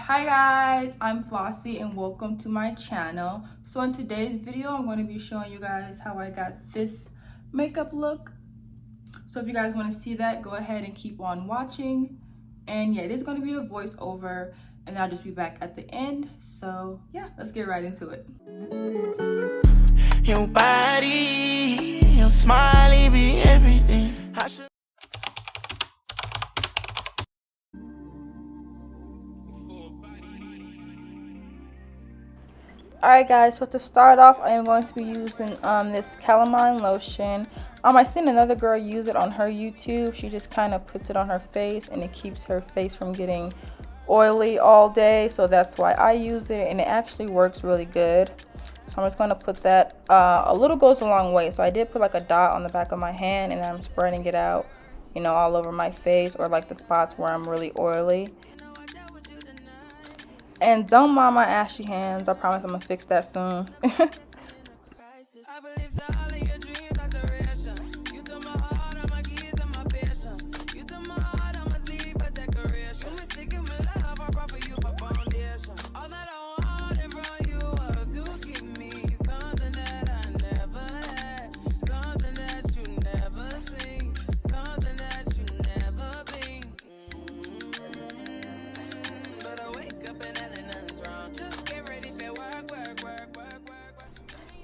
Hi guys, I'm Flossie and welcome to my channel. So in today's video, I'm going to be showing you guys how I got this makeup look. So if you guys want to see that, go ahead and keep on watching. And yeah, it is going to be a voiceover and I'll just be back at the end. So yeah, let's get right into it. Your body, your smile, be everything. Alright guys, so to start off, I am going to be using this calamine lotion. I seen another girl use it on her YouTube. She just kind of puts it on her face and it keeps her face from getting oily all day. So that's why I use it and it actually works really good. So I'm just going to put that, a little goes a long way. So I did put like a dot on the back of my hand and I'm spreading it out, you know, all over my face or like the spots where I'm really oily. And don't mind my ashy hands. I promise I'm gonna fix that soon.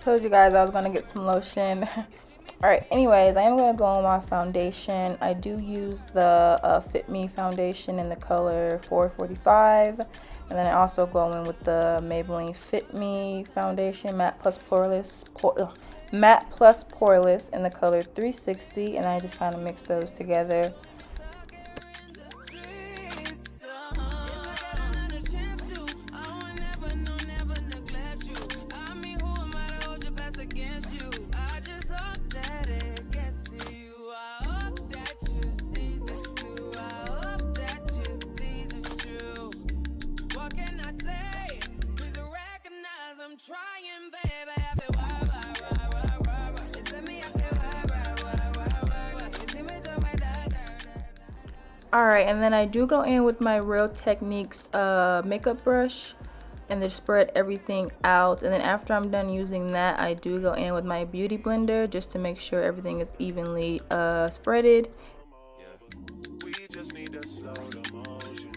Told you guys I was gonna get some lotion. Alright, anyways, I am gonna go on my foundation. I do use the Fit Me foundation in the color 445, and then I also go in with the Maybelline Fit Me foundation matte plus poreless in the color 360, and I just kind of mix those together. Alright, and then I do go in with my Real Techniques makeup brush and just spread everything out. And then after I'm done using that, I do go in with my beauty blender just to make sure everything is evenly spreaded. We just need to slow the motion.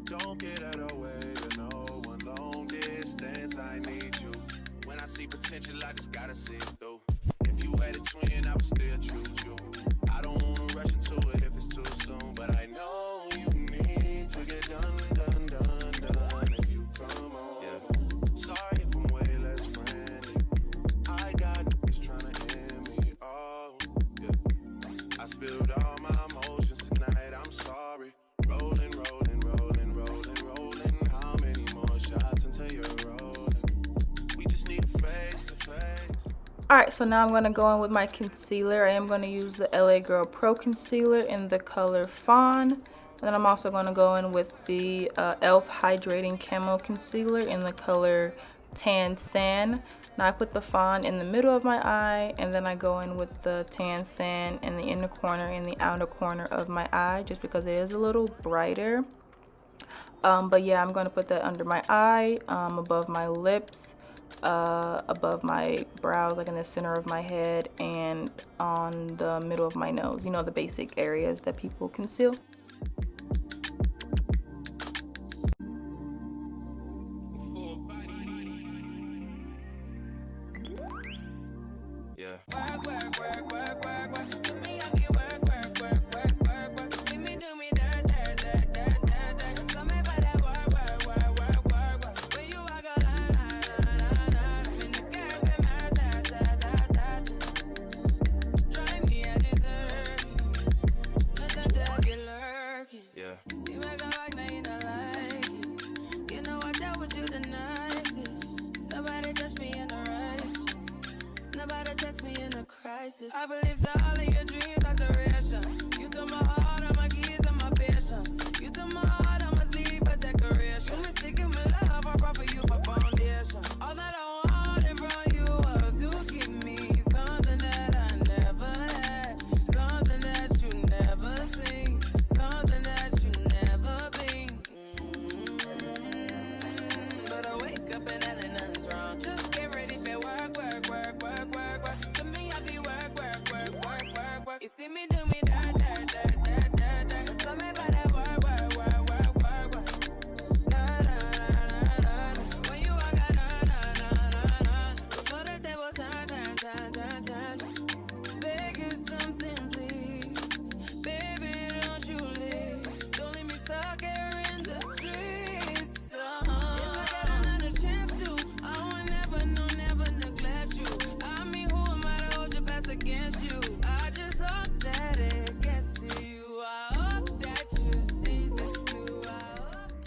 Don't get out of the way to no one long distance. I need you. When I see potential, I just gotta see it through. If you had a twin, I would still choose you. I don't wanna rush into it if it's too soon, but I know you need to get done if you come on. Yeah. Sorry if I'm way less friendly. I got niggas trying to end me. Oh, yeah. I spilled all my emotions tonight. I'm sorry. Rolling. How many more shots until you're rolling? We just need a face to face. Alright, so now I'm going to go in with my concealer. I am going to use the LA Girl Pro Concealer in the color Fawn. And then I'm also going to go in with the e.l.f. Hydrating Camo Concealer in the color Tan Sand. Now I put the Fawn in the middle of my eye, and then I go in with the Tan Sand in the inner corner and the outer corner of my eye, just because it is a little brighter. But yeah, I'm going to put that under my eye, above my lips, above my brows, like in the center of my head, and on the middle of my nose, you know, the basic areas that people conceal. I believe that all of your dreams are duration. You took my heart, all my keys, and my patience. You took my heart, I must leave a decoration. You mistaken my love, I brought for you for foundation. All that I wanted from you was to give me something that I never had, something that you never seen, something that you never been.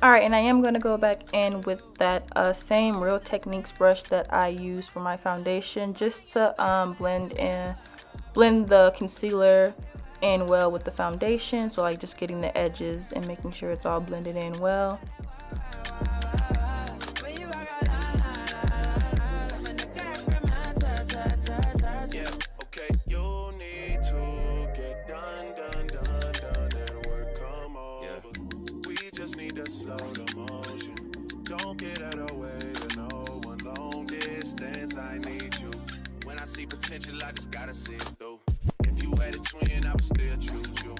Alright, and I am going to go back in with that same Real Techniques brush that I used for my foundation, just to blend the concealer in well with the foundation. So like just getting the edges and making sure it's all blended in well. Slow the motion. Don't get out of way to no one. Long distance, I need you. When I see potential, I just gotta see it through. If you had a twin, I would still choose you.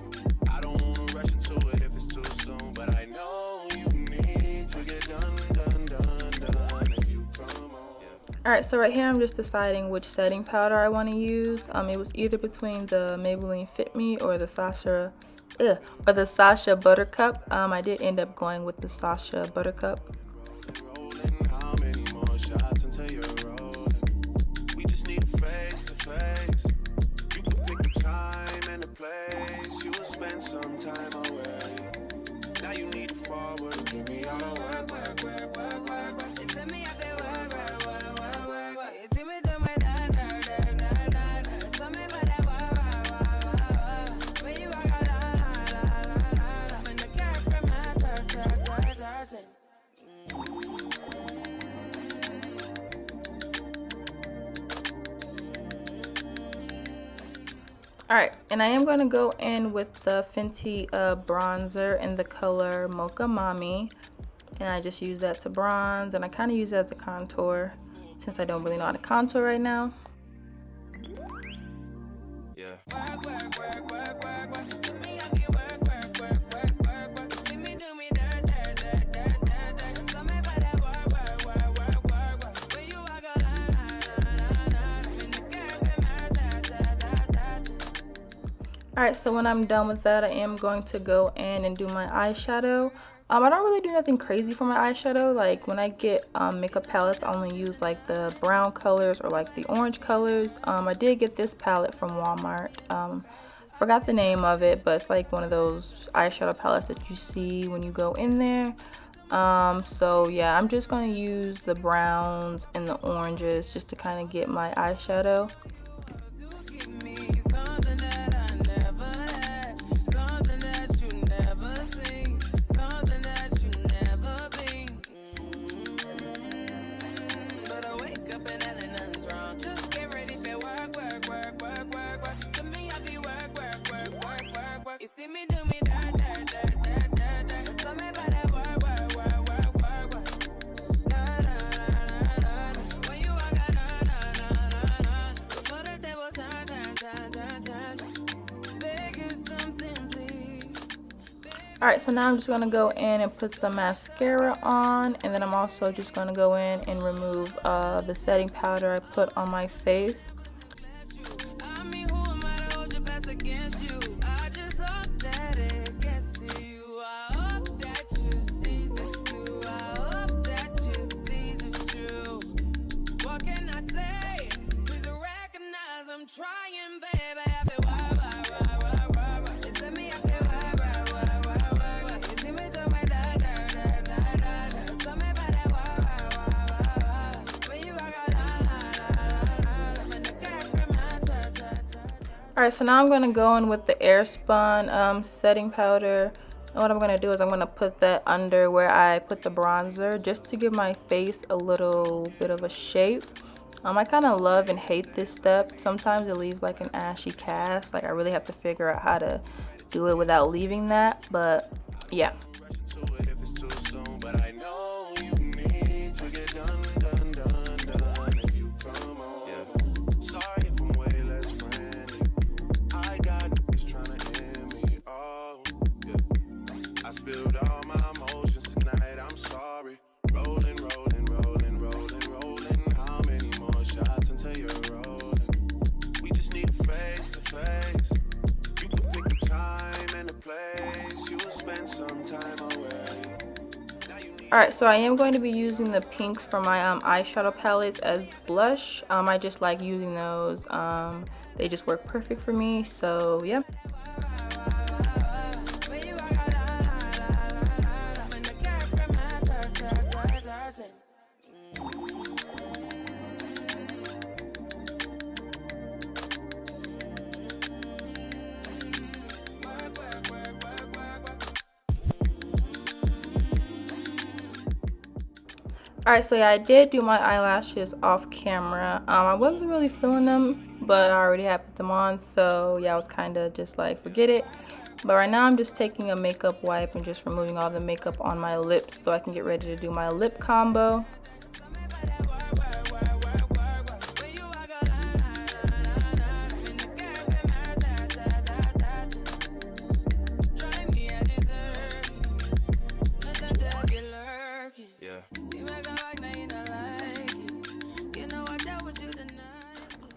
I don't wanna rush into it if it's too soon, but I know you need to get done if you come on. Alright, so right here I'm just deciding which setting powder I want to use. It was either between the Maybelline Fit Me or the Sasha Buttercup. I did end up going with the Sasha Buttercup. How many more shots until you're rolling? We just need a face to face. You can pick the time and the place. You will spend some time away. Now you need to forward and give me all the work. You send me out there, work. You see me do my Alright, and I am going to go in with the Fenty bronzer in the color Mocha Mami. And I just use that to bronze, and I kind of use it as a contour since I don't really know how to contour right now. Yeah. Alright, so when I'm done with that, I am going to go in and do my eyeshadow. I don't really do nothing crazy for my eyeshadow. Like when I get makeup palettes, I only use like the brown colors or like the orange colors. I did get this palette from Walmart. Forgot the name of it, but it's like one of those eyeshadow palettes that you see when you go in there. So yeah, I'm just going to use the browns and the oranges just to kind of get my eyeshadow. Alright, so now I'm just going to go in and put some mascara on, and then I'm also just going to go in and remove the setting powder I put on my face. Alright, so now I'm going to go in with the Airspun setting powder. And what I'm going to do is I'm going to put that under where I put the bronzer just to give my face a little bit of a shape. I kind of love and hate this step. Sometimes it leaves like an ashy cast. Like I really have to figure out how to do it without leaving that. But yeah. Spilled all my emotions tonight, I'm sorry. Rolling. How many more shots until you're rolling? We just need a face to face. You can pick the time and the place. You will spend some time away. Alright, so I am going to be using the pinks for my eyeshadow palettes as blush. I just like using those. They just work perfect for me, so yeah. Alright, so yeah, I did do my eyelashes off camera. I wasn't really feeling them, but I already had put them on, so yeah, I was kind of just like, forget it. But right now I'm just taking a makeup wipe and just removing all the makeup on my lips so I can get ready to do my lip combo.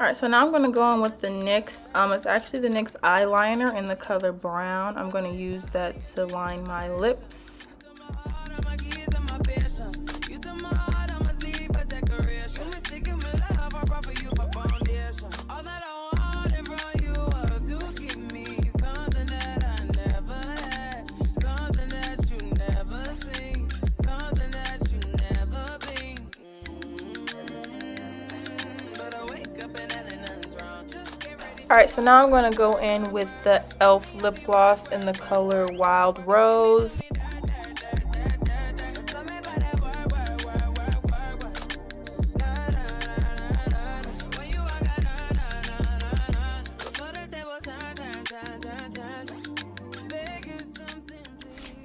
Alright, so now I'm going to go on with the NYX. It's actually the NYX eyeliner in the color brown. I'm going to use that to line my lips. Alright, so now I'm going to go in with the e.l.f. lip gloss in the color Wild Rose.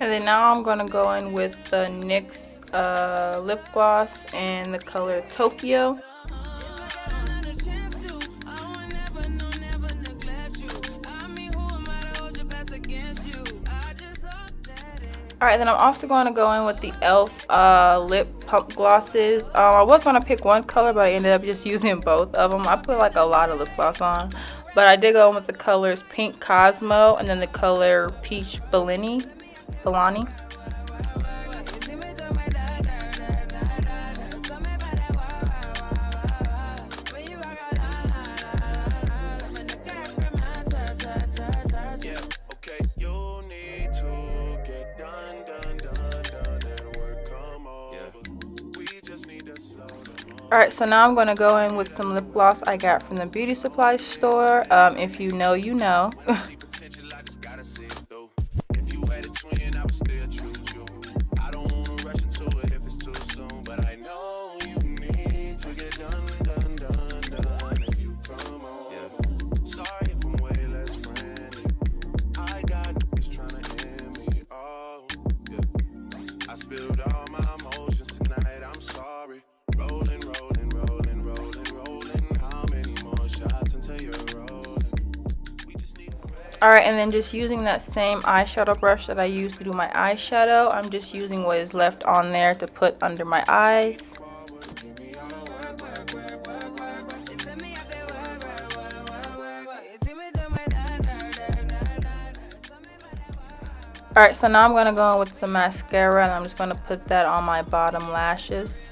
And then now I'm going to go in with the NYX lip gloss in the color Tokyo. Alright, then I'm also going to go in with the e.l.f. lip pump glosses. I was going to pick one color, but I ended up just using both of them. I put like a lot of lip gloss on. But I did go in with the colors Pink Cosmo and then the color Peach Bellini. Alright, so now I'm going to go in with some lip gloss I got from the beauty supply store. If you know, you know. Alright, and then just using that same eyeshadow brush that I used to do my eyeshadow, I'm just using what is left on there to put under my eyes. Alright, so now I'm going to go in with some mascara and I'm just going to put that on my bottom lashes.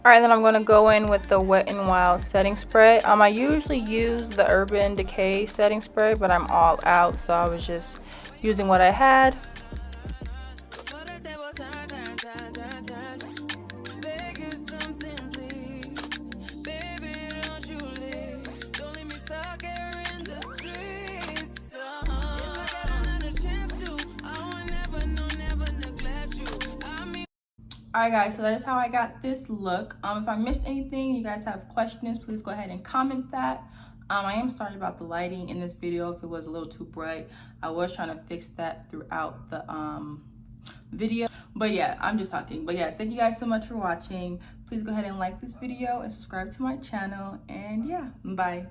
Alright, then I'm going to go in with the Wet n Wild setting spray. I usually use the Urban Decay setting spray, but I'm all out, so I was just using what I had. Alright guys, so that is how I got this look. If I missed anything, you guys have questions, please go ahead and comment that. I am sorry about the lighting in this video if it was a little too bright. I was trying to fix that throughout the video. But yeah, I'm just talking. But yeah, thank you guys so much for watching. Please go ahead and like this video and subscribe to my channel. And yeah, bye.